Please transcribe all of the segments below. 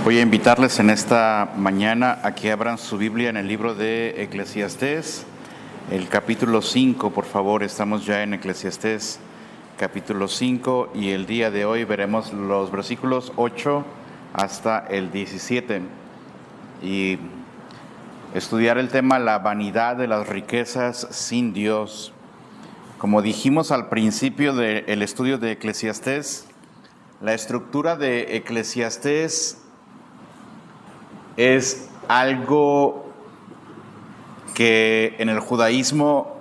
Voy a invitarles en esta mañana a que abran su Biblia en el libro de Eclesiastés, el capítulo 5, por favor. Estamos ya en Eclesiastés, capítulo 5, y el día de hoy veremos los versículos 8 hasta el 17. Y estudiar el tema la vanidad de las riquezas sin Dios. Como dijimos al principio del estudio de Eclesiastés, la estructura de Eclesiastés es algo que en el judaísmo,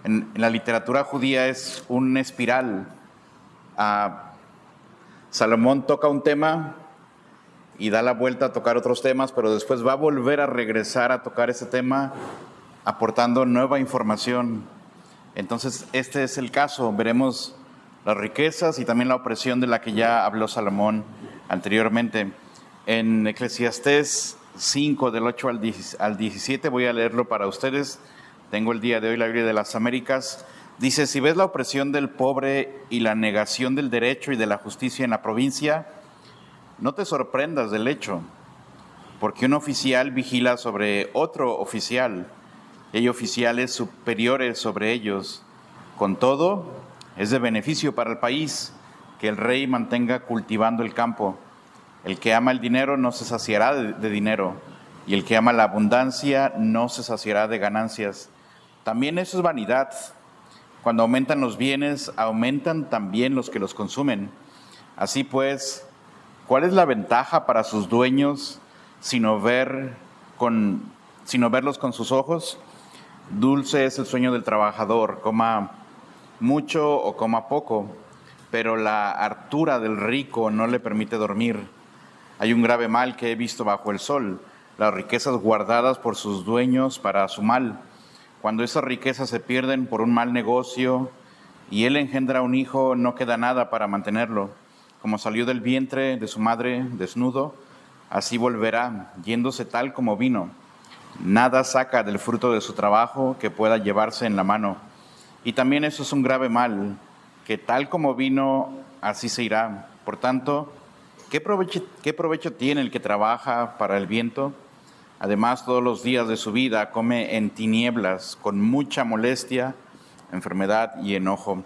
en la literatura judía, es una espiral. Salomón toca un tema y da la vuelta a tocar otros temas, pero después va a volver a regresar a tocar ese tema, aportando nueva información. Entonces, este es el caso. Veremos las riquezas y también la opresión de la que ya habló Salomón anteriormente. En Eclesiastés 5, del 8 al 17, voy a leerlo para ustedes. Tengo el día de hoy la Biblia de las Américas. Dice: si ves la opresión del pobre y la negación del derecho y de la justicia en la provincia, no te sorprendas del hecho, porque un oficial vigila sobre otro oficial, y hay oficiales superiores sobre ellos. Con todo, es de beneficio para el país que el rey mantenga cultivando el campo. El que ama el dinero no se saciará de dinero, y el que ama la abundancia no se saciará de ganancias. También eso es vanidad. Cuando aumentan los bienes, aumentan también los que los consumen. Así pues, ¿cuál es la ventaja para sus dueños sino verlos con sus ojos? Dulce es el sueño del trabajador, coma mucho o coma poco, pero la hartura del rico no le permite dormir. Hay un grave mal que he visto bajo el sol: las riquezas guardadas por sus dueños para su mal. Cuando esas riquezas se pierden por un mal negocio y él engendra un hijo, no queda nada para mantenerlo. Como salió del vientre de su madre desnudo, así volverá, yéndose tal como vino. Nada saca del fruto de su trabajo que pueda llevarse en la mano. Y también eso es un grave mal, que tal como vino, así se irá. Por tanto, ¿qué provecho tiene el que trabaja para el viento? Además, todos los días de su vida come en tinieblas, con mucha molestia, enfermedad y enojo.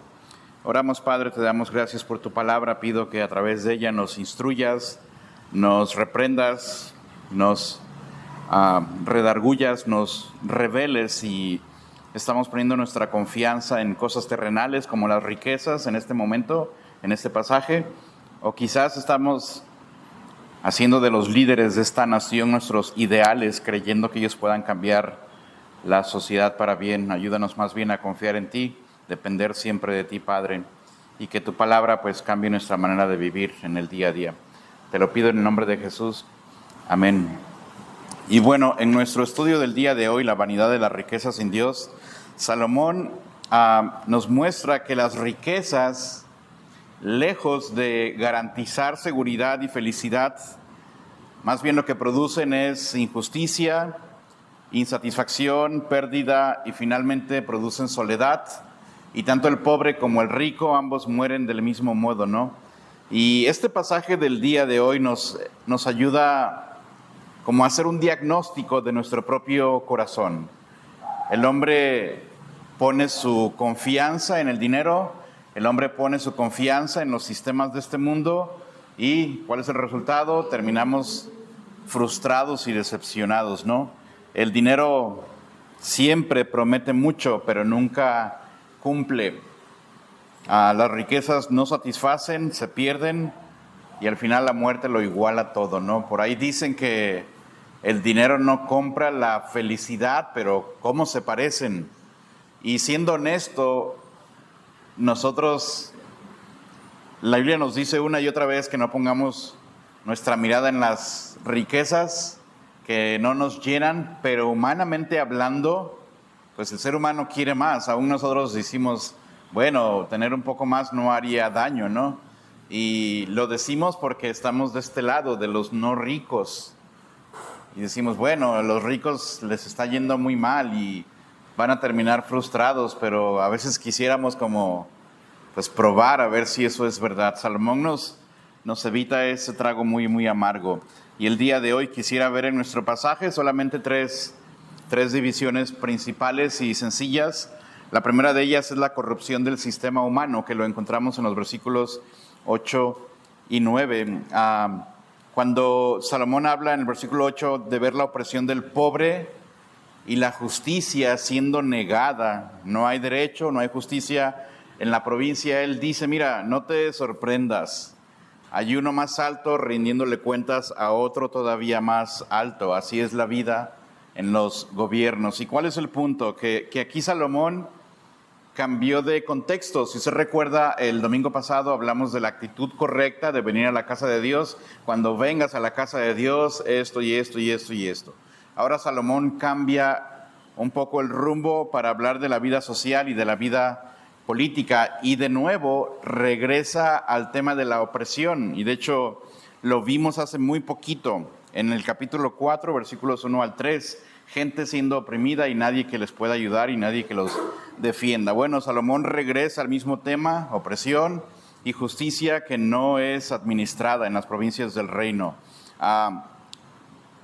Oramos, Padre, te damos gracias por tu palabra. Pido que a través de ella nos instruyas, nos reprendas, nos redargullas, nos reveles, y estamos poniendo nuestra confianza en cosas terrenales como las riquezas en este momento, en este pasaje. O quizás estamos haciendo de los líderes de esta nación nuestros ideales, creyendo que ellos puedan cambiar la sociedad para bien. Ayúdanos más bien a confiar en ti, depender siempre de ti, Padre, y que tu palabra pues cambie nuestra manera de vivir en el día a día. Te lo pido en el nombre de Jesús. Amén. Y bueno, en nuestro estudio del día de hoy, la vanidad de las riquezas sin Dios, Salomón nos muestra que las riquezas, lejos de garantizar seguridad y felicidad, más bien lo que producen es injusticia, insatisfacción, pérdida, y finalmente producen soledad. Y tanto el pobre como el rico, ambos mueren del mismo modo, ¿no? Y este pasaje del día de hoy nos ayuda como a hacer un diagnóstico de nuestro propio corazón. El hombre pone su confianza en el dinero, el hombre pone su confianza en los sistemas de este mundo, y ¿cuál es el resultado? Terminamos frustrados y decepcionados, ¿no? El dinero siempre promete mucho, pero nunca cumple. Las riquezas no satisfacen, se pierden, y al final la muerte lo iguala todo, ¿no? Por ahí dicen que el dinero no compra la felicidad, pero ¿cómo se parecen? Y siendo honesto, nosotros, la Biblia nos dice una y otra vez que no pongamos nuestra mirada en las riquezas que no nos llenan, pero humanamente hablando, pues el ser humano quiere más. Aún nosotros decimos, bueno, tener un poco más no haría daño, ¿no? Y lo decimos porque estamos de este lado, de los no ricos. Y decimos, bueno, a los ricos les está yendo muy mal y van a terminar frustrados, pero a veces quisiéramos como pues probar a ver si eso es verdad. Salomón nos nos evita ese trago muy, muy amargo. Y el día de hoy quisiera ver en nuestro pasaje solamente tres divisiones principales y sencillas. La primera de ellas es la corrupción del sistema humano, que lo encontramos en los versículos 8 y 9. Cuando Salomón habla en el versículo 8 de ver la opresión del pobre y la justicia siendo negada, no hay derecho, no hay justicia en la provincia, él dice, mira, no te sorprendas, hay uno más alto rindiéndole cuentas a otro todavía más alto, así es la vida en los gobiernos. ¿Y cuál es el punto? Que aquí Salomón cambió de contexto. Si se recuerda, el domingo pasado hablamos de la actitud correcta de venir a la casa de Dios. Cuando vengas a la casa de Dios, esto y esto y esto y esto. Ahora Salomón cambia un poco el rumbo para hablar de la vida social y de la vida política y de nuevo regresa al tema de la opresión. Y de hecho lo vimos hace muy poquito en el capítulo 4, versículos 1 al 3. Gente siendo oprimida y nadie que les pueda ayudar y nadie que los defienda. Bueno, Salomón regresa al mismo tema, opresión y justicia que no es administrada en las provincias del reino.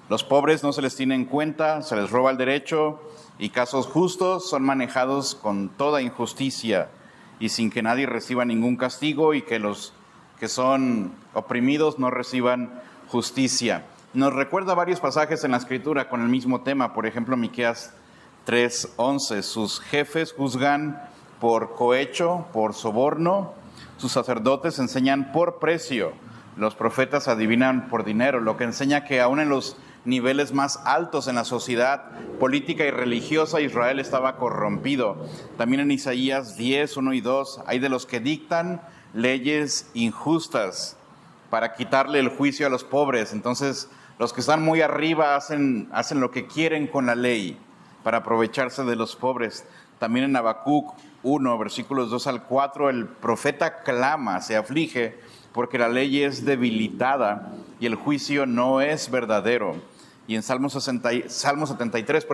Los pobres no se les tiene en cuenta, se les roba el derecho y casos justos son manejados con toda injusticia y sin que nadie reciba ningún castigo y que los que son oprimidos no reciban justicia. Nos recuerda varios pasajes en la Escritura con el mismo tema. Por ejemplo, Miqueas 3:11. Sus jefes juzgan por cohecho, por soborno. Sus sacerdotes enseñan por precio. Los profetas adivinan por dinero. Lo que enseña que aún en los niveles más altos en la sociedad política y religiosa, Israel estaba corrompido. También en Isaías 10:1 y 2, hay de los que dictan leyes injustas para quitarle el juicio a los pobres. Entonces, los que están muy arriba hacen lo que quieren con la ley para aprovecharse de los pobres. También en Habacuc 1, versículos 2 al 4, el profeta clama, se aflige, porque la ley es debilitada y el juicio no es verdadero. Y en Salmo 73,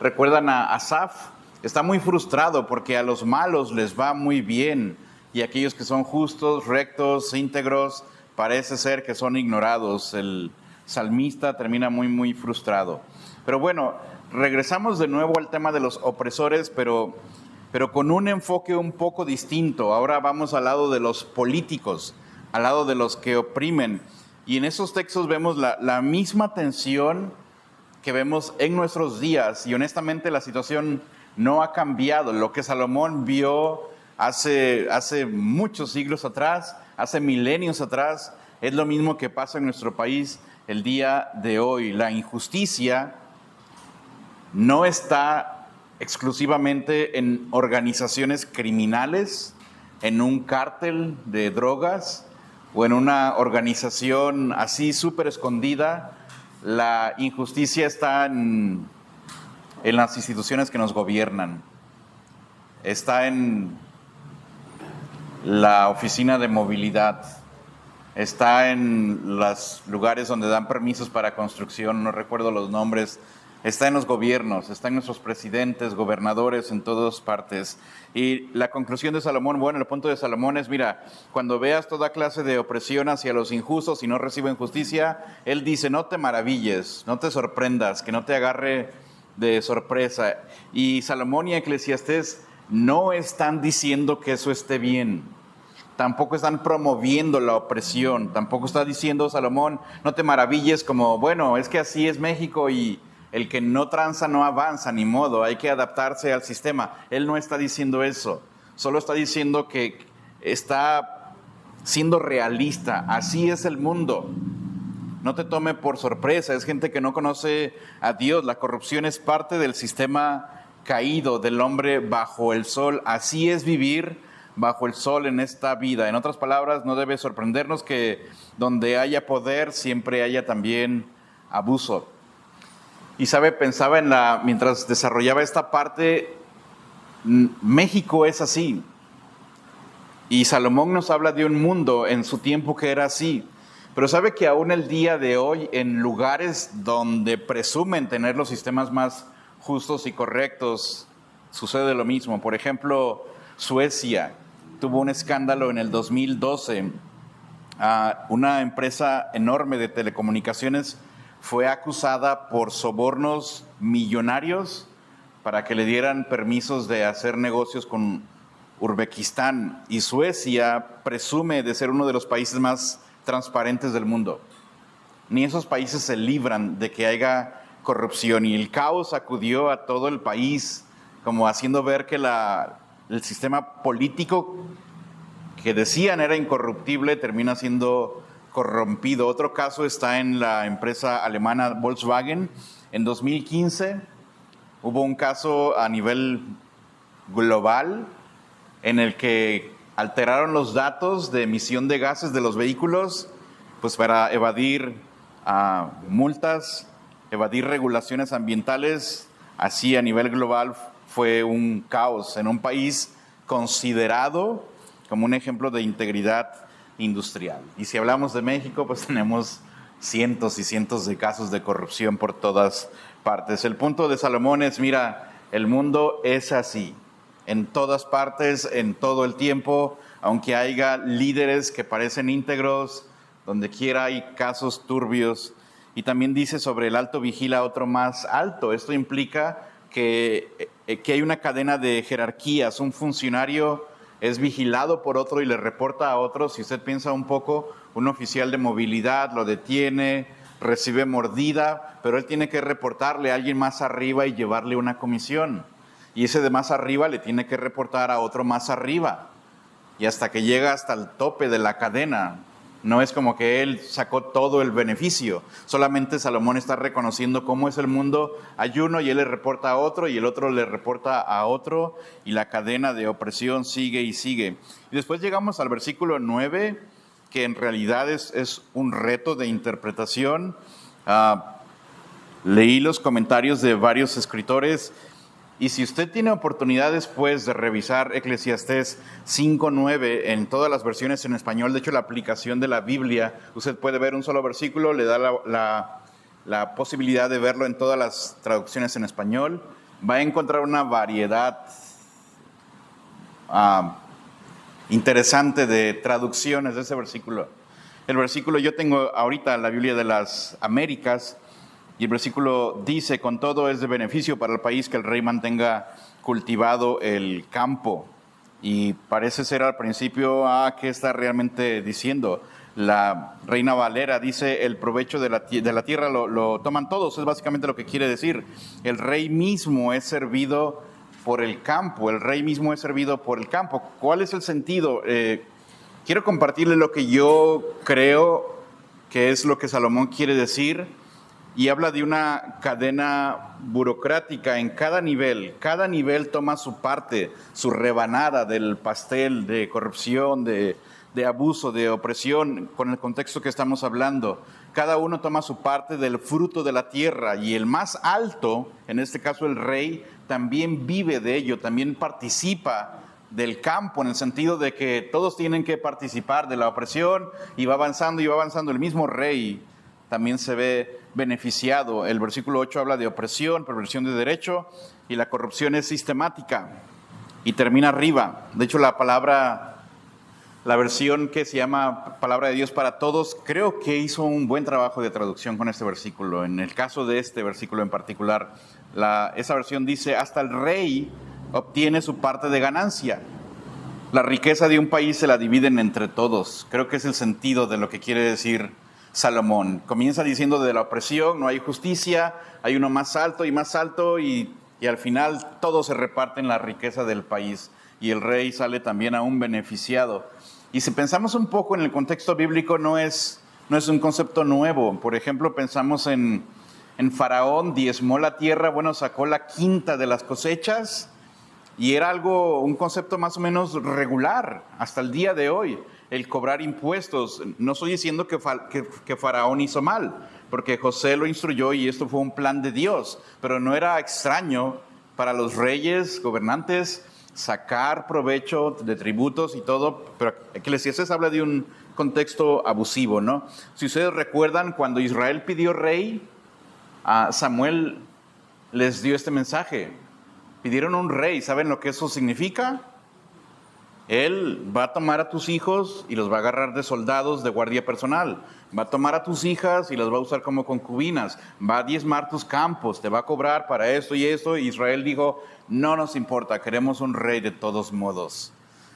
recuerdan a Asaf, está muy frustrado porque a los malos les va muy bien y aquellos que son justos, rectos, íntegros, parece ser que son ignorados. El salmista termina muy, muy frustrado. Pero bueno, regresamos de nuevo al tema de los opresores, pero con un enfoque un poco distinto. Ahora vamos al lado de los políticos, al lado de los que oprimen. Y en esos textos vemos la misma tensión que vemos en nuestros días. Y honestamente la situación no ha cambiado. Lo que Salomón vio hace muchos siglos atrás, hace milenios atrás, es lo mismo que pasa en nuestro país el día de hoy. La injusticia no está exclusivamente en organizaciones criminales, en un cártel de drogas o en una organización así súper escondida. La injusticia está en las instituciones que nos gobiernan. Está en la oficina de movilidad. Está en los lugares donde dan permisos para construcción, no recuerdo los nombres. Está en los gobiernos, está en nuestros presidentes, gobernadores, en todas partes. Y la conclusión de Salomón, bueno, el punto de Salomón es, mira, cuando veas toda clase de opresión hacia los injustos y no reciben justicia, él dice, no te maravilles, no te sorprendas, que no te agarre de sorpresa. Y Salomón y Eclesiastés no están diciendo que eso esté bien. Tampoco están promoviendo la opresión. Tampoco está diciendo Salomón, no te maravilles como, bueno, es que así es México y el que no tranza no avanza, ni modo, hay que adaptarse al sistema. Él no está diciendo eso. Solo está diciendo que está siendo realista. Así es el mundo. No te tome por sorpresa. Es gente que no conoce a Dios. La corrupción es parte del sistema caído del hombre bajo el sol. Así es vivir bajo el sol en esta vida. En otras palabras, no debe sorprendernos que donde haya poder siempre haya también abuso. Y pensaba mientras desarrollaba esta parte, México es así. Y Salomón nos habla de un mundo en su tiempo que era así. Pero sabe que aún el día de hoy, en lugares donde presumen tener los sistemas más justos y correctos, sucede lo mismo. Por ejemplo, Suecia tuvo un escándalo en el 2012 una empresa enorme de telecomunicaciones fue acusada por sobornos millonarios para que le dieran permisos de hacer negocios con Uzbekistán, y Suecia presume de ser uno de los países más transparentes del mundo. Ni esos países se libran de que haya corrupción, y el caos sacudió a todo el país, como haciendo ver que el sistema político que decían era incorruptible termina siendo corrompido. Otro caso está en la empresa alemana Volkswagen. En 2015 hubo un caso a nivel global en el que alteraron los datos de emisión de gases de los vehículos, pues para evadir multas, evadir regulaciones ambientales. Así a nivel global fue un caos en un país considerado como un ejemplo de integridad industrial. Y si hablamos de México, pues tenemos cientos y cientos de casos de corrupción por todas partes. El punto de Salomón es, mira, el mundo es así, en todas partes, en todo el tiempo, aunque haya líderes que parecen íntegros, donde quiera hay casos turbios. Y también dice sobre el alto vigila a otro más alto. Esto implica que hay una cadena de jerarquías. Un funcionario es vigilado por otro y le reporta a otro. Si usted piensa un poco, un oficial de movilidad lo detiene, recibe mordida, pero él tiene que reportarle a alguien más arriba y llevarle una comisión. Y ese de más arriba le tiene que reportar a otro más arriba. Y hasta que llega hasta el tope de la cadena. No es como que él sacó todo el beneficio. Solamente Salomón está reconociendo cómo es el mundo. Hay uno y él le reporta a otro y el otro le reporta a otro. Y la cadena de opresión sigue y sigue. Y después llegamos al versículo 9, que en realidad es un reto de interpretación. Leí los comentarios de varios escritores. Y si usted tiene oportunidad después de revisar Eclesiastés 5:9 en todas las versiones en español, de hecho la aplicación de la Biblia, usted puede ver un solo versículo, le da la posibilidad de verlo en todas las traducciones en español, va a encontrar una variedad interesante de traducciones de ese versículo. El versículo, yo tengo ahorita la Biblia de las Américas, y el versículo dice: con todo es de beneficio para el país que el rey mantenga cultivado el campo. Y parece ser al principio, ¿qué está realmente diciendo? La Reina Valera dice: el provecho de la tierra lo toman todos. Es básicamente lo que quiere decir. El rey mismo es servido por el campo. El rey mismo es servido por el campo. ¿Cuál es el sentido? Quiero compartirle lo que yo creo que es lo que Salomón quiere decir. Y habla de una cadena burocrática en cada nivel. Cada nivel toma su parte, su rebanada del pastel de corrupción, de abuso, de opresión, con el contexto que estamos hablando. Cada uno toma su parte del fruto de la tierra, y el más alto, en este caso el rey, también vive de ello, también participa del campo, en el sentido de que todos tienen que participar de la opresión, y va avanzando el mismo rey. También se ve beneficiado. El versículo 8 habla de opresión, perversión de derecho, y la corrupción es sistemática. Y termina arriba. De hecho, la versión que se llama Palabra de Dios para Todos, creo que hizo un buen trabajo de traducción con este versículo. En el caso de este versículo en particular, esa versión dice: hasta el rey obtiene su parte de ganancia. La riqueza de un país se la dividen entre todos. Creo que es el sentido de lo que quiere decir Salomón. Comienza diciendo de la opresión, no hay justicia, hay uno más alto, y al final todos se reparten la riqueza del país, y el rey sale también aún beneficiado. Y si pensamos un poco en el contexto bíblico, no es un concepto nuevo. Por ejemplo, pensamos en Faraón, diezmó la tierra, sacó la quinta de las cosechas, y era un concepto más o menos regular hasta el día de hoy, el cobrar impuestos. No estoy diciendo que Faraón hizo mal, porque José lo instruyó y esto fue un plan de Dios, pero no era extraño para los reyes, gobernantes, sacar provecho de tributos y todo. Pero Eclesiastés habla de un contexto abusivo, ¿no? Si ustedes recuerdan, cuando Israel pidió rey, Samuel les dio este mensaje: pidieron un rey. ¿Saben lo que eso significa? Él va a tomar a tus hijos y los va a agarrar de soldados de guardia personal. Va a tomar a tus hijas y las va a usar como concubinas. Va a diezmar tus campos, te va a cobrar para esto y esto. Y Israel dijo, no nos importa, queremos un rey de todos modos.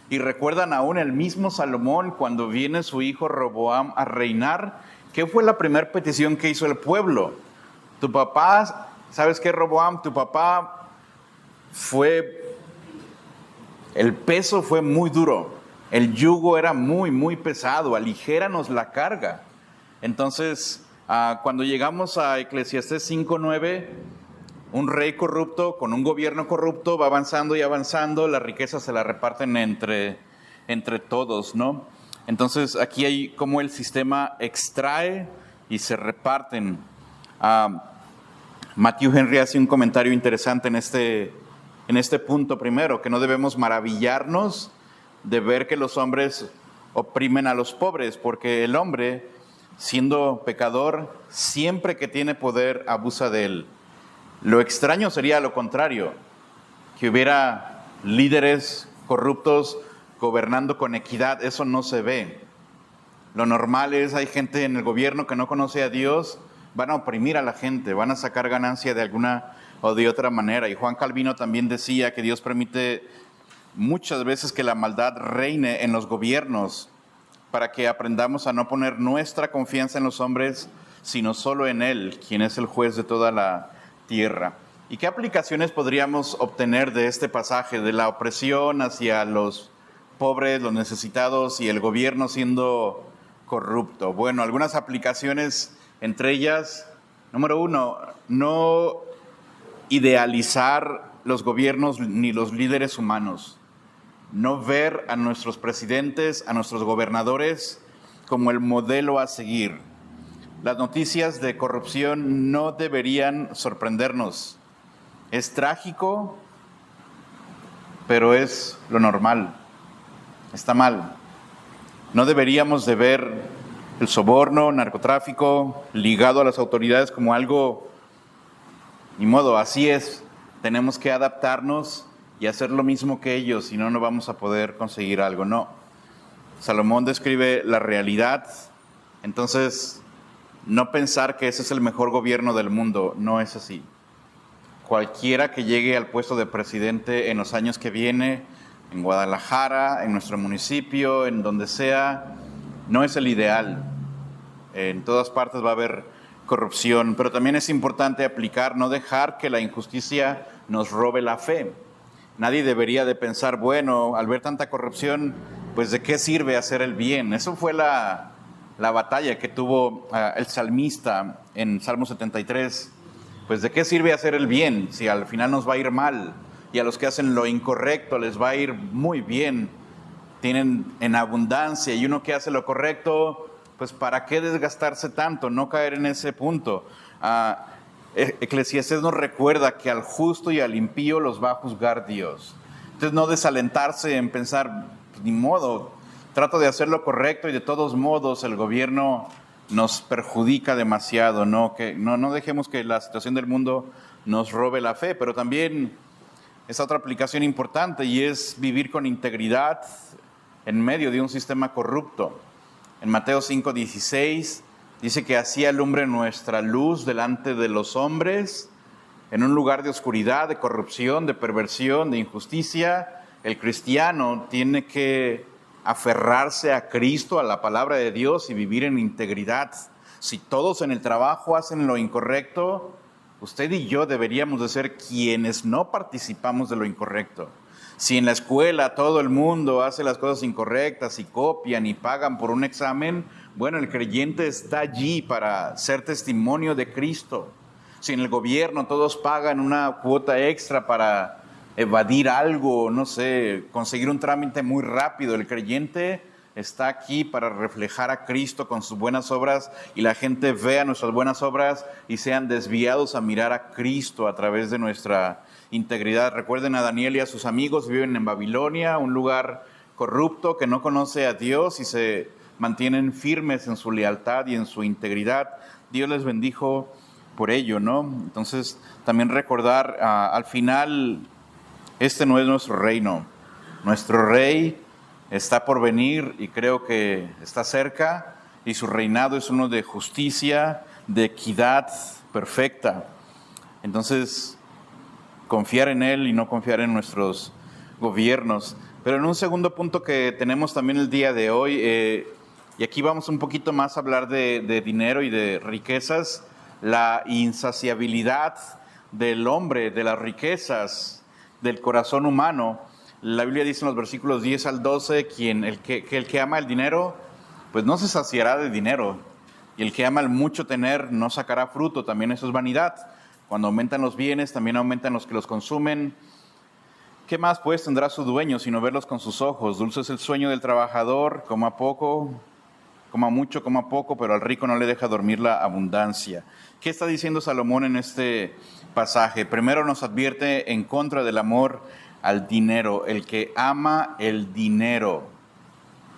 Y recuerdan aún el mismo Salomón cuando viene su hijo Roboam a reinar. ¿Qué fue la primera petición que hizo el pueblo? Tu papá, ¿sabes qué, Roboam? Tu papá el peso fue muy duro, el yugo era muy, muy pesado, aligéranos la carga. Entonces, cuando llegamos a Eclesiastés 5:9, un rey corrupto con un gobierno corrupto va avanzando y avanzando, las riquezas se las reparten entre todos, ¿no? Entonces, aquí hay como el sistema extrae y se reparten. Matthew Henry hace un comentario interesante en este punto primero, que no debemos maravillarnos de ver que los hombres oprimen a los pobres, porque el hombre, siendo pecador, siempre que tiene poder, abusa de él. Lo extraño sería lo contrario, que hubiera líderes corruptos gobernando con equidad. Eso no se ve. Lo normal es, hay gente en el gobierno que no conoce a Dios, van a oprimir a la gente, van a sacar ganancia de alguna o de otra manera. Y Juan Calvino también decía que Dios permite muchas veces que la maldad reine en los gobiernos para que aprendamos a no poner nuestra confianza en los hombres, sino solo en Él, quien es el juez de toda la tierra. ¿Y qué aplicaciones podríamos obtener de este pasaje, de la opresión hacia los pobres, los necesitados y el gobierno siendo corrupto? Bueno, algunas aplicaciones, entre ellas, número 1, no idealizar los gobiernos ni los líderes humanos. No ver a nuestros presidentes, a nuestros gobernadores como el modelo a seguir. Las noticias de corrupción no deberían sorprendernos. Es trágico, pero es lo normal. Está mal. No deberíamos de ver el soborno, narcotráfico, ligado a las autoridades como algo, ni modo, así es. Tenemos que adaptarnos y hacer lo mismo que ellos, si no, no vamos a poder conseguir algo. No. Salomón describe la realidad, entonces no pensar que ese es el mejor gobierno del mundo, no es así. Cualquiera que llegue al puesto de presidente en los años que viene, en Guadalajara, en nuestro municipio, en donde sea, no es el ideal. En todas partes va a haber corrupción, pero también es importante aplicar, no dejar que la injusticia nos robe la fe. Nadie debería de pensar, bueno, al ver tanta corrupción, pues ¿de qué sirve hacer el bien? Eso fue la batalla que tuvo el salmista en Salmo 73. Pues ¿de qué sirve hacer el bien si al final nos va a ir mal? Y a los que hacen lo incorrecto les va a ir muy bien. Tienen en abundancia, y uno que hace lo correcto, pues ¿para qué desgastarse tanto? No caer en ese punto. Eclesiastés nos recuerda que al justo y al impío los va a juzgar Dios. Entonces no desalentarse en pensar, pues, ni modo, trato de hacer lo correcto y de todos modos el gobierno nos perjudica demasiado. No dejemos que la situación del mundo nos robe la fe, pero también esa otra aplicación importante, y es vivir con integridad en medio de un sistema corrupto. En Mateo 5:16 dice que así alumbre nuestra luz delante de los hombres, en un lugar de oscuridad, de corrupción, de perversión, de injusticia. El cristiano tiene que aferrarse a Cristo, a la palabra de Dios, y vivir en integridad. Si todos en el trabajo hacen lo incorrecto, usted y yo deberíamos de ser quienes no participamos de lo incorrecto. Si en la escuela todo el mundo hace las cosas incorrectas y copian y pagan por un examen, bueno, el creyente está allí para ser testimonio de Cristo. Si en el gobierno todos pagan una cuota extra para evadir algo, no sé, conseguir un trámite muy rápido, el creyente está aquí para reflejar a Cristo con sus buenas obras, y la gente vea nuestras buenas obras y sean desviados a mirar a Cristo a través de nuestra integridad. Recuerden a Daniel y a sus amigos, viven en Babilonia, un lugar corrupto que no conoce a Dios, y se mantienen firmes en su lealtad y en su integridad. Dios les bendijo por ello, ¿no? Entonces, también recordar, al final, este no es nuestro reino. Nuestro rey está por venir y creo que está cerca, y su reinado es uno de justicia, de equidad perfecta. Entonces, confiar en Él y no confiar en nuestros gobiernos. Pero en un segundo punto que tenemos también el día de hoy, y aquí vamos un poquito más a hablar de dinero y de riquezas, la insaciabilidad del hombre, de las riquezas, del corazón humano. La Biblia dice en los versículos 10 al 12, el que ama el dinero, pues no se saciará de dinero. Y el que ama el mucho tener no sacará fruto, también eso es vanidad. Cuando aumentan los bienes, también aumentan los que los consumen. ¿Qué más pues tendrá su dueño sino verlos con sus ojos? Dulce es el sueño del trabajador, coma mucho, coma poco, pero al rico no le deja dormir la abundancia. ¿Qué está diciendo Salomón en este pasaje? Primero nos advierte en contra del amor al dinero. El que ama el dinero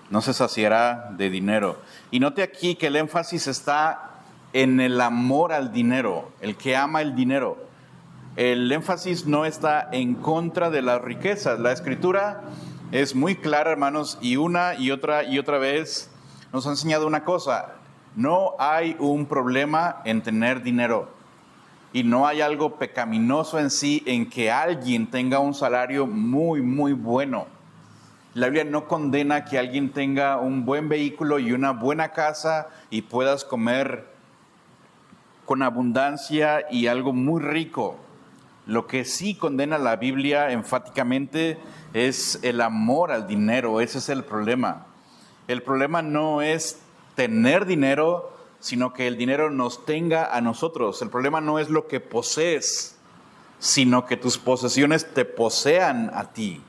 no se saciará de dinero. Y note aquí que el énfasis está en el amor al dinero, el que ama el dinero. El énfasis no está en contra de las riquezas. La Escritura es muy clara, hermanos, y una y otra vez nos ha enseñado una cosa: no hay un problema en tener dinero, y no hay algo pecaminoso en sí en que alguien tenga un salario muy, muy bueno. La Biblia no condena que alguien tenga un buen vehículo y una buena casa y puedas comer con abundancia y algo muy rico. Lo que sí condena la Biblia enfáticamente es el amor al dinero. Ese es el problema. El problema no es tener dinero, sino que el dinero nos tenga a nosotros. El problema no es lo que posees, sino que tus posesiones te posean a ti,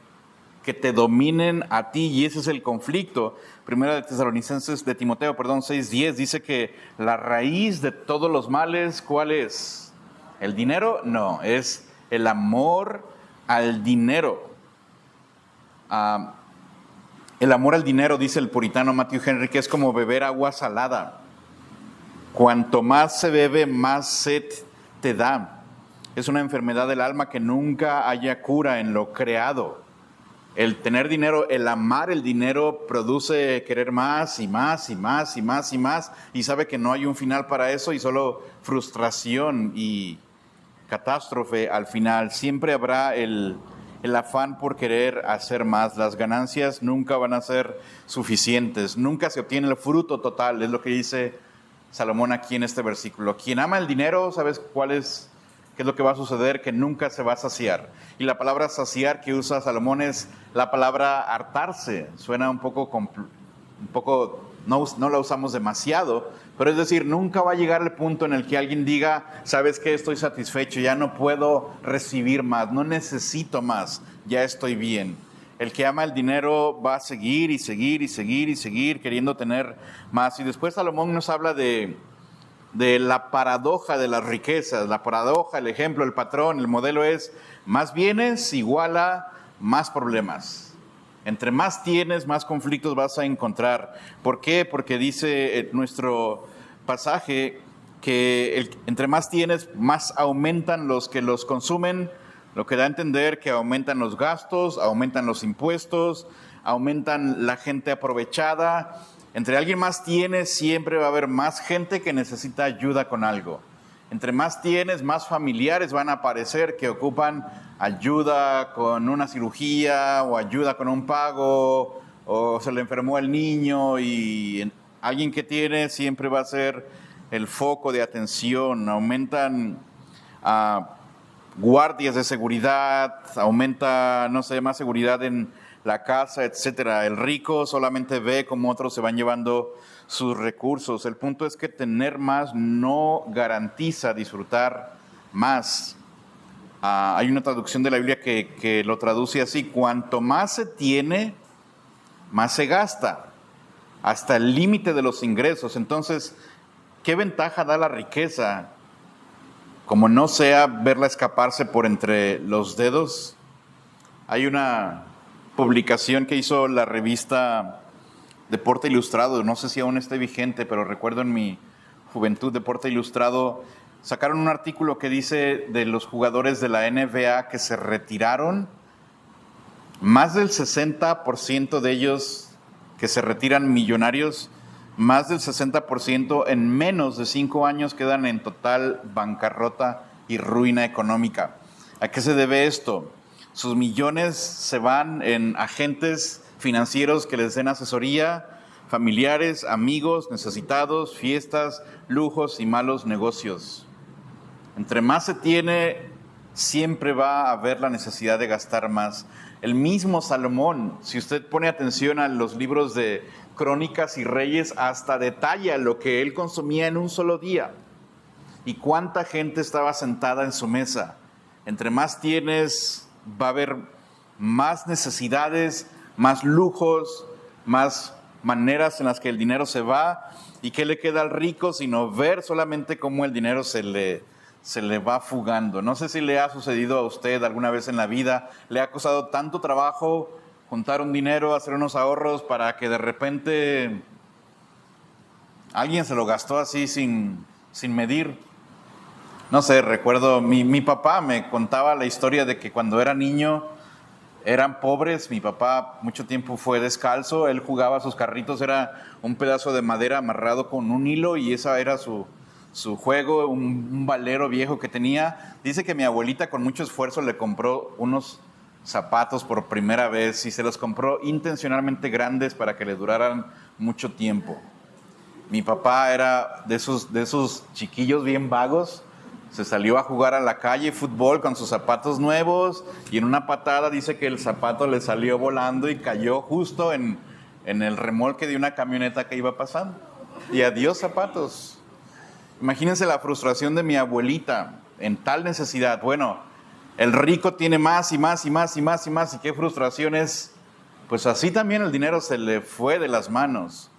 que te dominen a ti, y ese es el conflicto. Primera de Timoteo 6:10 dice que la raíz de todos los males, ¿cuál es? ¿El dinero? No, es el amor al dinero. El amor al dinero, dice el puritano Matthew Henry, que es como beber agua salada. Cuanto más se bebe, más sed te da. Es una enfermedad del alma que nunca haya cura en lo creado. El tener dinero, el amar el dinero, produce querer más y más y más y más y más, y sabe que no hay un final para eso, y solo frustración y catástrofe al final. Siempre habrá el afán por querer hacer más. Las ganancias nunca van a ser suficientes, nunca se obtiene el fruto total, es lo que dice Salomón aquí en este versículo. Quien ama el dinero, ¿sabes qué es lo que va a suceder? Que nunca se va a saciar. Y la palabra saciar que usa Salomón es la palabra hartarse. Suena un poco no la usamos demasiado, pero es decir, nunca va a llegar el punto en el que alguien diga, ¿sabes qué? Estoy satisfecho, ya no puedo recibir más, no necesito más, ya estoy bien. El que ama el dinero va a seguir y seguir y seguir y seguir queriendo tener más. Y después Salomón nos habla de la paradoja de las riquezas. La paradoja, el ejemplo, el patrón, el modelo es: más bienes igual a más problemas. Entre más tienes, más conflictos vas a encontrar. ¿Por qué? Porque dice nuestro pasaje que entre más tienes, más aumentan los que los consumen, lo que da a entender que aumentan los gastos, aumentan los impuestos, aumentan la gente aprovechada. Entre alguien más tiene, siempre va a haber más gente que necesita ayuda con algo. Entre más tienes, más familiares van a aparecer que ocupan ayuda con una cirugía o ayuda con un pago, o se le enfermó el niño, y alguien que tiene siempre va a ser el foco de atención. Aumentan guardias de seguridad, aumenta, más seguridad en la casa, etcétera. El rico solamente ve cómo otros se van llevando sus recursos. El punto es que tener más no garantiza disfrutar más. Hay una traducción de la Biblia que lo traduce así: cuanto más se tiene, más se gasta, hasta el límite de los ingresos. Entonces, ¿qué ventaja da la riqueza? Como no sea verla escaparse por entre los dedos. Hay una publicación que hizo la revista Deporte Ilustrado, no sé si aún esté vigente, pero recuerdo en mi juventud, Deporte Ilustrado, sacaron un artículo que dice de los jugadores de la NBA que se retiraron Más del 60% de ellos que se retiran millonarios, más del 60% en menos de 5 años quedan en total bancarrota y ruina económica. ¿A qué se debe esto? Sus millones se van en agentes financieros que les den asesoría, familiares, amigos, necesitados, fiestas, lujos y malos negocios. Entre más se tiene, siempre va a haber la necesidad de gastar más. El mismo Salomón, si usted pone atención a los libros de Crónicas y Reyes, hasta detalla lo que él consumía en un solo día y cuánta gente estaba sentada en su mesa. Entre más tienes, va a haber más necesidades, más lujos, más maneras en las que el dinero se va. ¿Y qué le queda al rico sino ver solamente cómo el dinero se le va fugando? No sé si le ha sucedido a usted alguna vez en la vida, le ha costado tanto trabajo juntar un dinero, hacer unos ahorros para que de repente alguien se lo gastó así sin medir. No sé, recuerdo, mi papá me contaba la historia de que cuando era niño eran pobres. Mi papá mucho tiempo fue descalzo, él jugaba sus carritos, era un pedazo de madera amarrado con un hilo y esa era su juego, un valero viejo que tenía. Dice que mi abuelita con mucho esfuerzo le compró unos zapatos por primera vez y se los compró intencionalmente grandes para que le duraran mucho tiempo. Mi papá era de esos chiquillos bien vagos. Se salió a jugar a la calle fútbol con sus zapatos nuevos y en una patada dice que el zapato le salió volando y cayó justo en el remolque de una camioneta que iba pasando. Y adiós zapatos. Imagínense la frustración de mi abuelita en tal necesidad. Bueno, el rico tiene más y más y más y más y más. ¿Y qué frustración es? Pues así también el dinero se le fue de las manos.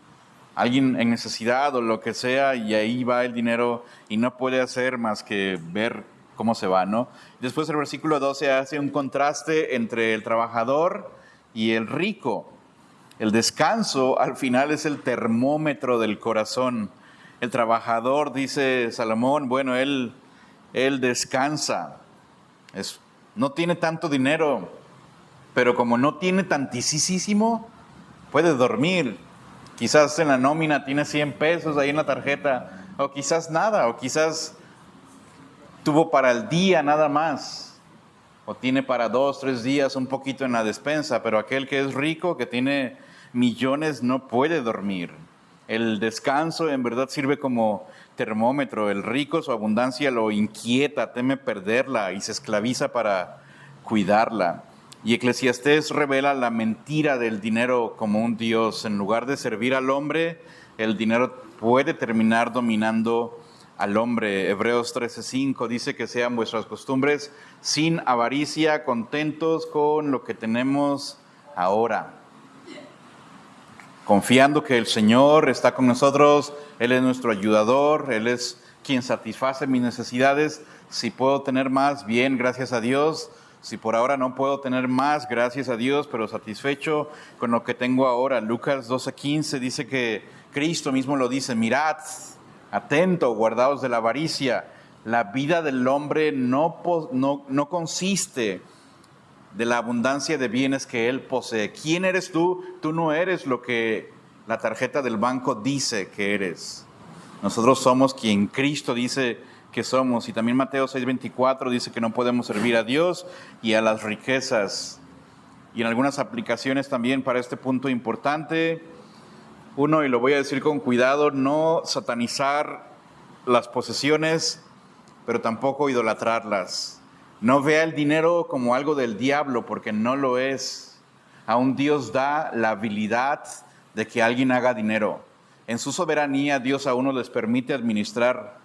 Alguien en necesidad o lo que sea, y ahí va el dinero y no puede hacer más que ver cómo se va, ¿no? Después el versículo 12 hace un contraste entre el trabajador y el rico. El descanso al final es el termómetro del corazón. El trabajador, dice Salomón, bueno, él descansa. No tiene tanto dinero, pero como no tiene tantísimo, puede dormir. Quizás en la nómina tiene 100 pesos ahí en la tarjeta, o quizás nada, o quizás tuvo para el día nada más, o tiene para 2, 3 días un poquito en la despensa, pero aquel que es rico, que tiene millones, no puede dormir. El descanso en verdad sirve como termómetro. El rico, su abundancia lo inquieta, teme perderla y se esclaviza para cuidarla. Y Eclesiastés revela la mentira del dinero como un dios. En lugar de servir al hombre, el dinero puede terminar dominando al hombre. Hebreos 13:5 dice que sean vuestras costumbres sin avaricia, contentos con lo que tenemos ahora, confiando que el Señor está con nosotros, Él es nuestro ayudador, Él es quien satisface mis necesidades. Si puedo tener más, bien, gracias a Dios. Si por ahora no puedo tener más, gracias a Dios, pero satisfecho con lo que tengo ahora. Lucas 12:15 dice que Cristo mismo lo dice: mirad, atento, guardaos de la avaricia. La vida del hombre no consiste de la abundancia de bienes que él posee. ¿Quién eres tú? Tú no eres lo que la tarjeta del banco dice que eres. Nosotros somos quien Cristo dice que somos. Y también Mateo 6:24 dice que no podemos servir a Dios y a las riquezas. Y en algunas aplicaciones también para este punto importante. Uno, y lo voy a decir con cuidado, no satanizar las posesiones, pero tampoco idolatrarlas. No vea el dinero como algo del diablo, porque no lo es. Aún Dios da la habilidad de que alguien haga dinero. En su soberanía, Dios a uno les permite administrar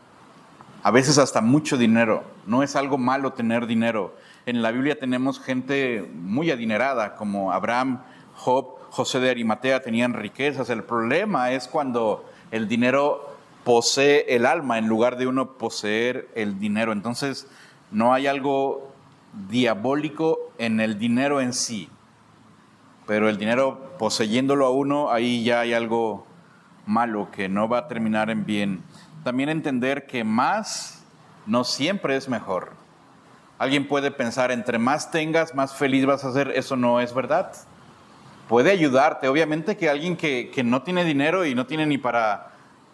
a veces hasta mucho dinero. No es algo malo tener dinero. En la Biblia tenemos gente muy adinerada, como Abraham, Job, José de Arimatea, tenían riquezas. El problema es cuando el dinero posee el alma en lugar de uno poseer el dinero. Entonces, no hay algo diabólico en el dinero en sí, pero el dinero poseyéndolo a uno, ahí ya hay algo malo que no va a terminar en bien. También entender que más no siempre es mejor. Alguien puede pensar, entre más tengas, más feliz vas a ser. Eso no es verdad. Puede ayudarte. Obviamente que alguien que no tiene dinero y no tiene ni para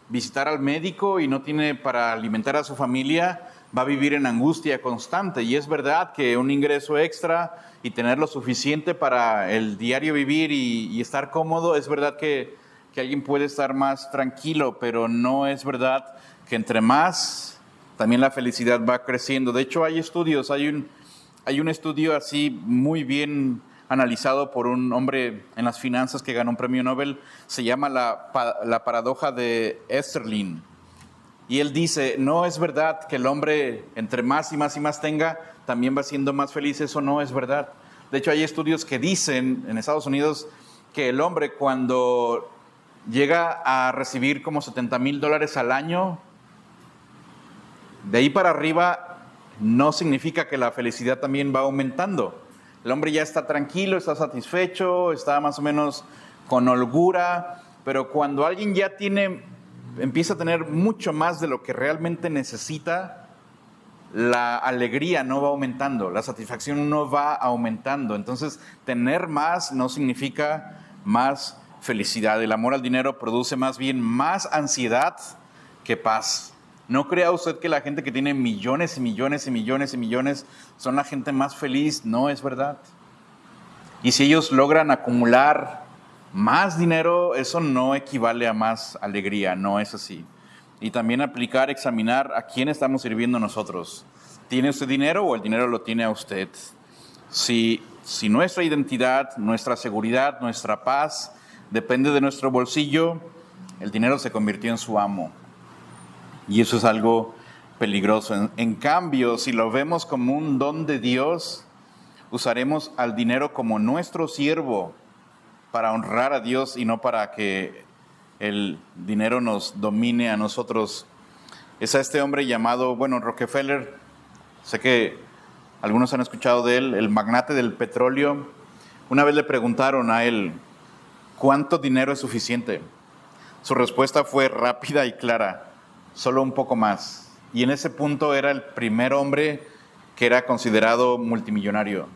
visitar al médico y no tiene para alimentar a su familia, va a vivir en angustia constante. Y es verdad que un ingreso extra y tener lo suficiente para el diario vivir y estar cómodo, es verdad que alguien puede estar más tranquilo, pero no es verdad que entre más, también la felicidad va creciendo. De hecho, hay estudios, hay un estudio así muy bien analizado por un hombre en las finanzas que ganó un premio Nobel, se llama la paradoja de Esterlin. Y él dice, no es verdad que el hombre entre más y más y más tenga, también va siendo más feliz. Eso no es verdad. De hecho, hay estudios que dicen en Estados Unidos que el hombre cuando llega a recibir como $70,000 al año, de ahí para arriba no significa que la felicidad también va aumentando. El hombre ya está tranquilo, está satisfecho, está más o menos con holgura, pero cuando alguien ya empieza a tener mucho más de lo que realmente necesita, la alegría no va aumentando, la satisfacción no va aumentando. Entonces, tener más no significa más felicidad. El amor al dinero produce más bien más ansiedad que paz. No crea usted que la gente que tiene millones y millones y millones y millones son la gente más feliz. No es verdad. Y si ellos logran acumular más dinero, eso no equivale a más alegría, no es así. Y también examinar a quién estamos sirviendo nosotros. ¿Tiene usted dinero o el dinero lo tiene a usted? Si nuestra identidad, nuestra seguridad, nuestra paz depende de nuestro bolsillo, el dinero se convirtió en su amo. Y eso es algo peligroso. En cambio, si lo vemos como un don de Dios, usaremos al dinero como nuestro siervo para honrar a Dios y no para que el dinero nos domine a nosotros. Es a este hombre llamado, Rockefeller, sé que algunos han escuchado de él, el magnate del petróleo. Una vez le preguntaron a él, ¿cuánto dinero es suficiente? Su respuesta fue rápida y clara, solo un poco más. Y en ese punto era el primer hombre que era considerado multimillonario.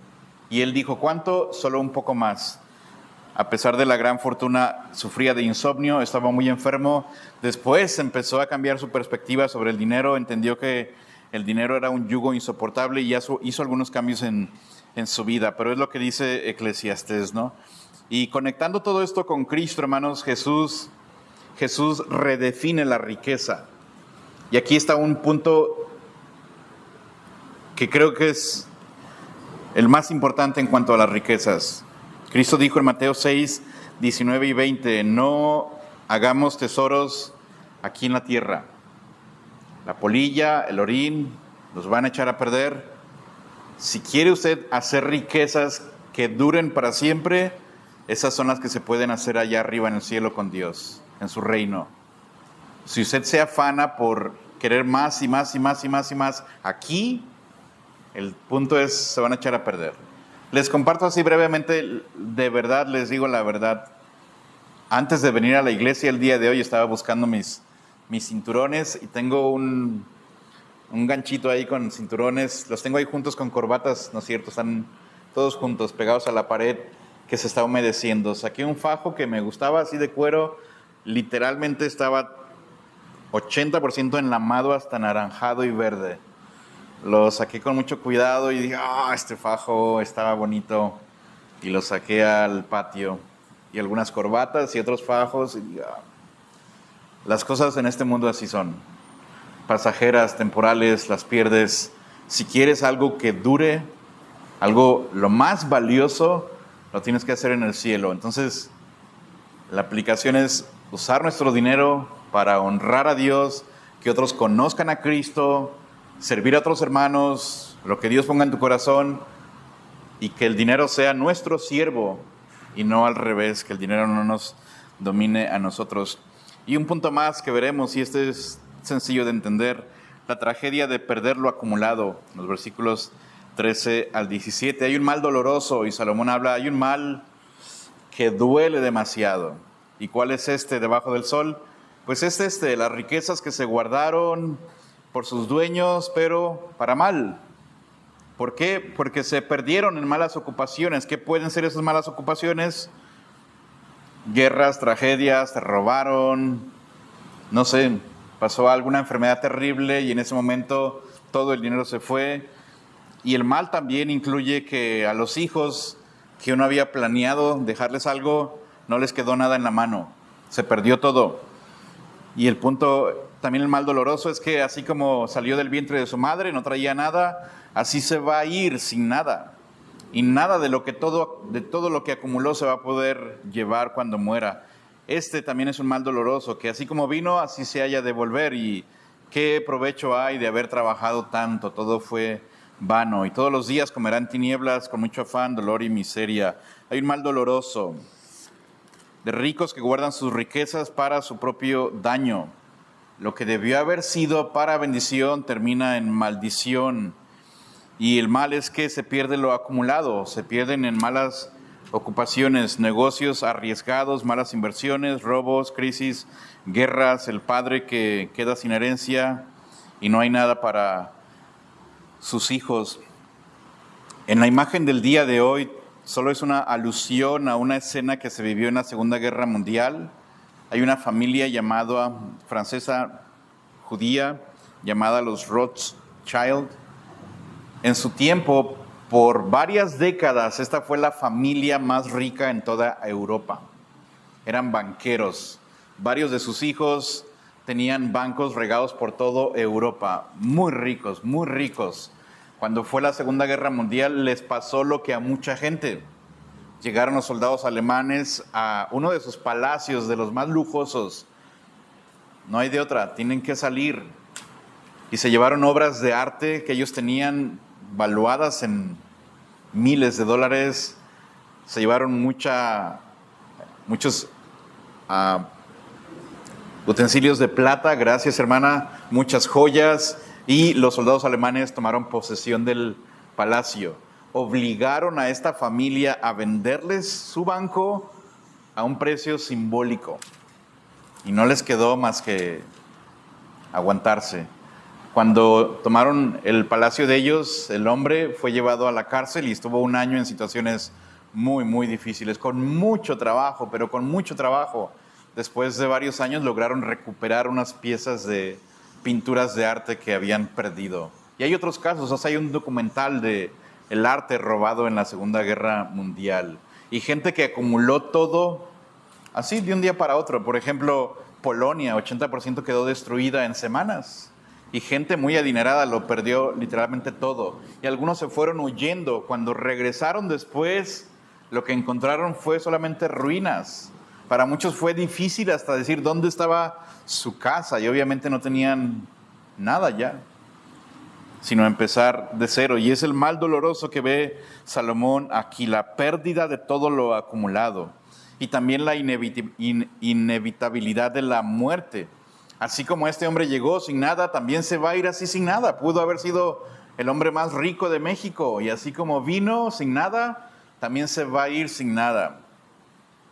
Y él dijo, ¿cuánto? Solo un poco más. A pesar de la gran fortuna, sufría de insomnio, estaba muy enfermo. Después empezó a cambiar su perspectiva sobre el dinero, entendió que el dinero era un yugo insoportable y hizo algunos cambios en su vida. Pero es lo que dice Eclesiastés, ¿no? Y conectando todo esto con Cristo, hermanos, Jesús redefine la riqueza. Y aquí está un punto que creo que es el más importante en cuanto a las riquezas. Cristo dijo en Mateo 6, 19 y 20, no hagamos tesoros aquí en la tierra. La polilla, el orín, los van a echar a perder. Si quiere usted hacer riquezas que duren para siempre, esas son las que se pueden hacer allá arriba en el cielo con Dios, en su reino. Si usted se afana por querer más y más y más y más y más aquí, el punto es, se van a echar a perder. Les comparto así brevemente, de verdad, les digo la verdad. Antes de venir a la iglesia el día de hoy estaba buscando mis cinturones y tengo un ganchito ahí con cinturones. Los tengo ahí juntos con corbatas, ¿no es cierto? Están todos juntos, pegados a la pared que se está humedeciendo. Saqué un fajo que me gustaba así de cuero. Literalmente estaba 80% enlamado hasta anaranjado y verde. Lo saqué con mucho cuidado y dije, este fajo estaba bonito. Y lo saqué al patio. Y algunas corbatas y otros fajos. Y dije, las cosas en este mundo así son. Pasajeras, temporales, las pierdes. Si quieres algo que dure, algo lo más valioso, lo tienes que hacer en el cielo. Entonces, la aplicación es usar nuestro dinero para honrar a Dios, que otros conozcan a Cristo, servir a otros hermanos, lo que Dios ponga en tu corazón, y que el dinero sea nuestro siervo y no al revés, que el dinero no nos domine a nosotros. Y un punto más que veremos, y este es sencillo de entender, la tragedia de perder lo acumulado, los versículos 13 al 17. Hay un mal doloroso, y Salomón habla, hay un mal que duele demasiado. ¿Y cuál es este debajo del sol? Pues es las riquezas que se guardaron por sus dueños, pero para mal. ¿Por qué? Porque se perdieron en malas ocupaciones. ¿Qué pueden ser esas malas ocupaciones? Guerras, tragedias, te robaron, no sé, pasó alguna enfermedad terrible y en ese momento todo el dinero se fue. Y el mal también incluye que a los hijos que uno había planeado dejarles algo, no les quedó nada en la mano, se perdió todo. Y el punto, también el mal doloroso es que así como salió del vientre de su madre, no traía nada, así se va a ir sin nada. Y nada de todo lo que acumuló se va a poder llevar cuando muera. Este también es un mal doloroso, que así como vino, así se haya de volver. Y qué provecho hay de haber trabajado tanto, todo fue vano. Y todos los días comerán tinieblas con mucho afán, dolor y miseria. Hay un mal doloroso de ricos que guardan sus riquezas para su propio daño. Lo que debió haber sido para bendición termina en maldición. Y el mal es que se pierde lo acumulado, se pierden en malas ocupaciones, negocios arriesgados, malas inversiones, robos, crisis, guerras, el padre que queda sin herencia y no hay nada para sus hijos. En la imagen del día de hoy solo es una alusión a una escena que se vivió en la Segunda Guerra Mundial. Hay una familia francesa judía llamada los Rothschild. En su tiempo, por varias décadas, esta fue la familia más rica en toda Europa. Eran banqueros. Varios de sus hijos tenían bancos regados por toda Europa. Muy ricos, muy ricos. Cuando fue la Segunda Guerra Mundial, les pasó lo que a mucha gente. Llegaron los soldados alemanes a uno de sus palacios, de los más lujosos. No hay de otra, tienen que salir. Y se llevaron obras de arte que ellos tenían valuadas en miles de dólares. Se llevaron muchos utensilios de plata, gracias hermana, muchas joyas, y los soldados alemanes tomaron posesión del palacio. Obligaron a esta familia a venderles su banco a un precio simbólico. Y no les quedó más que aguantarse. Cuando tomaron el palacio de ellos, el hombre fue llevado a la cárcel y estuvo un año en situaciones muy, muy difíciles, con mucho trabajo, pero con mucho trabajo. Después de varios años lograron recuperar unas piezas de pinturas de arte que habían perdido. Y hay otros casos, o sea, hay un documental de el arte robado en la Segunda Guerra Mundial. Y gente que acumuló todo así de un día para otro. Por ejemplo, Polonia, 80% quedó destruida en semanas. Y gente muy adinerada lo perdió literalmente todo. Y algunos se fueron huyendo. Cuando regresaron después, lo que encontraron fue solamente ruinas. Para muchos fue difícil hasta decir dónde estaba su casa. Y obviamente no tenían nada ya, sino empezar de cero. Y es el mal doloroso que ve Salomón aquí, la pérdida de todo lo acumulado. Y también la inevitabilidad de la muerte. Así como este hombre llegó sin nada, también se va a ir así sin nada. Pudo haber sido el hombre más rico de México. Y así como vino sin nada, también se va a ir sin nada.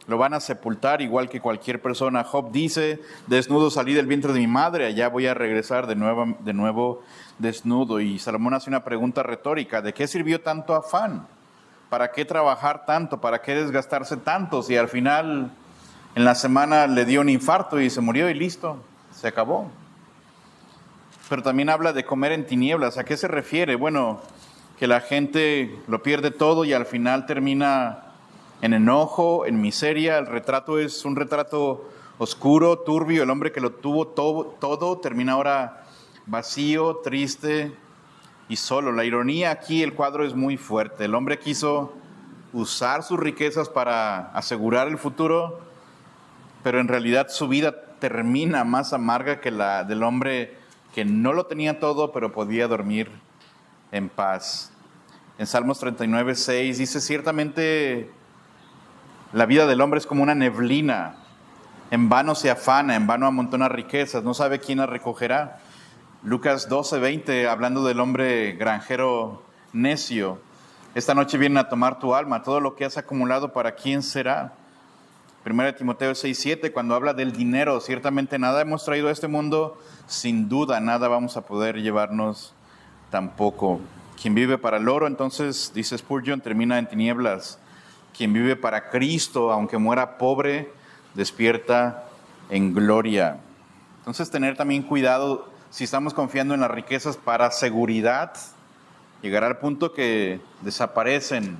Lo van a sepultar igual que cualquier persona. Job dice, desnudo salí del vientre de mi madre, allá voy a regresar de nuevo desnudo. Y Salomón hace una pregunta retórica, ¿de qué sirvió tanto afán? ¿Para qué trabajar tanto? ¿Para qué desgastarse tanto? Si al final en la semana le dio un infarto y se murió y listo, se acabó. Pero también habla de comer en tinieblas. ¿A qué se refiere? Bueno, que la gente lo pierde todo y al final termina en enojo, en miseria. El retrato es un retrato oscuro, turbio. El hombre que lo tuvo todo termina ahora vacío, triste y solo. La ironía aquí, el cuadro es muy fuerte. El hombre quiso usar sus riquezas para asegurar el futuro, pero en realidad su vida termina más amarga que la del hombre que no lo tenía todo, pero podía dormir en paz. En Salmos 39:6 dice, ciertamente la vida del hombre es como una neblina, en vano se afana, en vano amontona riquezas, no sabe quién las recogerá. Lucas 12:20, hablando del hombre granjero necio, esta noche vienen a tomar tu alma, todo lo que has acumulado, ¿para quién será? 1 Timoteo 6:7, cuando habla del dinero, ciertamente nada hemos traído a este mundo, sin duda nada vamos a poder llevarnos tampoco. Quien vive para el oro, entonces, dice Spurgeon, termina en tinieblas. Quien vive para Cristo, aunque muera pobre, despierta en gloria. Entonces, tener también cuidado si estamos confiando en las riquezas para seguridad, llegará al punto que desaparecen.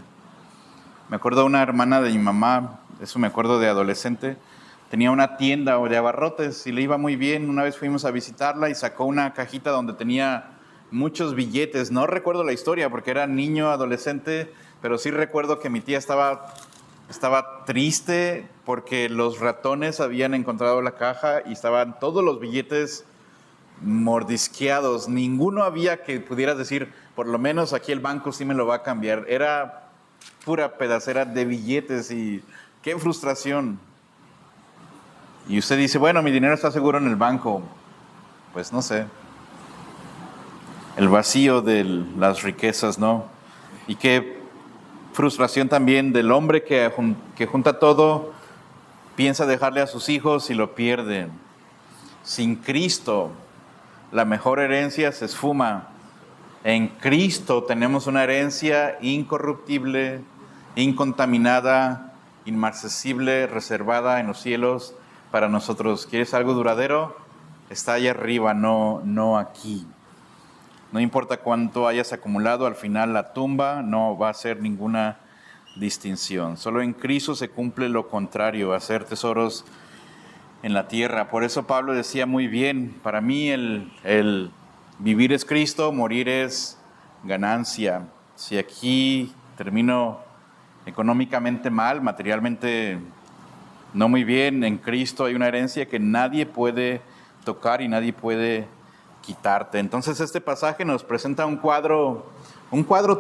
Me acuerdo de una hermana de mi mamá, eso me acuerdo de adolescente, tenía una tienda de abarrotes y le iba muy bien. Una vez fuimos a visitarla y sacó una cajita donde tenía muchos billetes. No recuerdo la historia porque era niño, adolescente, pero sí recuerdo que mi tía estaba triste porque los ratones habían encontrado la caja y estaban todos los billetes mordisqueados. Ninguno había que pudieras decir, por lo menos aquí el banco sí me lo va a cambiar. Era pura pedacera de billetes y qué frustración. Y usted dice, bueno, mi dinero está seguro en el banco. Pues no sé. El vacío de las riquezas, ¿no? Y qué frustración también del hombre que junta todo, piensa dejarle a sus hijos y lo pierde. Sin Cristo, la mejor herencia se esfuma. En Cristo tenemos una herencia incorruptible, incontaminada, inmarcesible, reservada en los cielos para nosotros. ¿Quieres algo duradero? Está allá arriba, no aquí. No importa cuánto hayas acumulado, al final la tumba no va a hacer ninguna distinción. Solo en Cristo se cumple lo contrario, hacer tesoros en la tierra. Por eso Pablo decía muy bien, para mí el vivir es Cristo, morir es ganancia. Si aquí termino económicamente mal, materialmente no muy bien, en Cristo hay una herencia que nadie puede tocar y nadie puede quitarte. Entonces este pasaje nos presenta un cuadro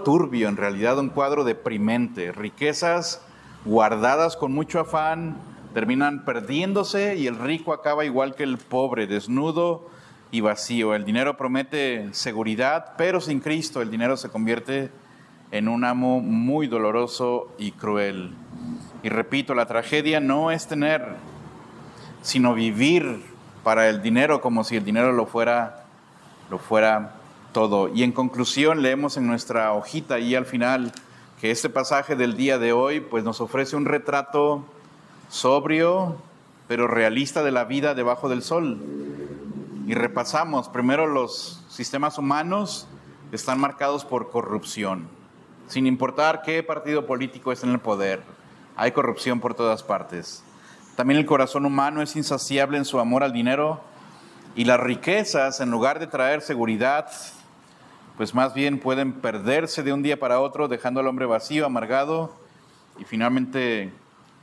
turbio, en realidad un cuadro deprimente. Riquezas guardadas con mucho afán terminan perdiéndose y el rico acaba igual que el pobre, desnudo y vacío. El dinero promete seguridad, pero sin Cristo el dinero se convierte en un amo muy doloroso y cruel. Y repito, la tragedia no es tener, sino vivir para el dinero como si el dinero lo fuera todo. Y en conclusión, leemos en nuestra hojita y al final que este pasaje del día de hoy pues nos ofrece un retrato sobrio pero realista de la vida debajo del sol. Y repasamos, primero los sistemas humanos están marcados por corrupción. Sin importar qué partido político está en el poder, hay corrupción por todas partes. También el corazón humano es insaciable en su amor al dinero y las riquezas, en lugar de traer seguridad, pues más bien pueden perderse de un día para otro, dejando al hombre vacío, amargado y finalmente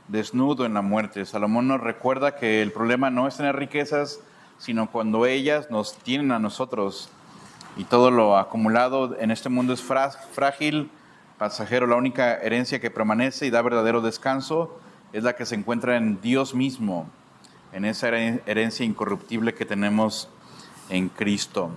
desnudo en la muerte. Salomón nos recuerda que el problema no es tener riquezas, sino cuando ellas nos tienen a nosotros. Y todo lo acumulado en este mundo es frágil, pasajero. La única herencia que permanece y da verdadero descanso es la que se encuentra en Dios mismo, en esa herencia incorruptible que tenemos en Cristo.